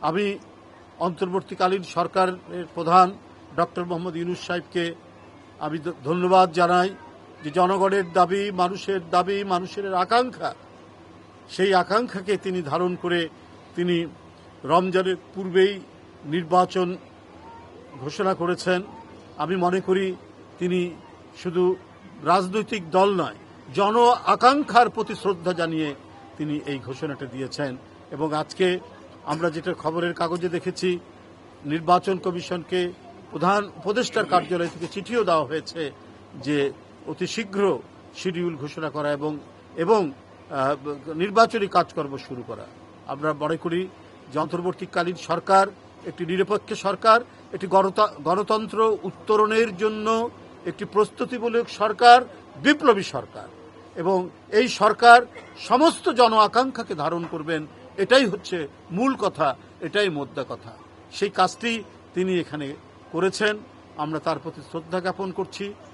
আমি অন্তর্বর্তীকালীন সরকারের প্রধান ডক্টর মোহাম্মদ ইউনূস সাহেবকে আমি ধন্যবাদ জানাই যে জনগণের দাবি, মানুষের আকাঙ্ক্ষা, সেই আকাঙ্ক্ষাকে তিনি ধারণ করে তিনি রমজানের পূর্বেই নির্বাচন ঘোষণা করেছেন। আমি মনে করি তিনি শুধু রাজনৈতিক দল নয়, জন আকাঙ্ক্ষার প্রতি শ্রদ্ধা জানিয়ে তিনি এই ঘোষণাটা দিয়েছেন। এবং আজকে আমরা যেটা খবরের কাগজে দেখেছি, নির্বাচন কমিশনকে প্রধান উপদেষ্টার কার্যালয় থেকে চিঠিও দেওয়া হয়েছে যে অতি শীঘ্র শিডিউল ঘোষণা করা এবং নির্বাচনী কাজকর্ম শুরু করা। আমরা মনে করি যে অন্তর্বর্তীকালীন সরকার একটি নিরপেক্ষ সরকার, একটি গণতন্ত্র উত্তরণের জন্য একটি প্রস্তুতিমূলক সরকার, বিপ্লবী সরকার, এবং এই সরকার সমস্ত জন আকাঙ্ক্ষাকে ধারণ করবেন, এটাই হচ্ছে মূল কথা, এটাই মোদ্দা কথা। সেই কাজটি তিনি এখানে করেছেন, আমরা তার প্রতি শ্রদ্ধা জ্ঞাপন করছি।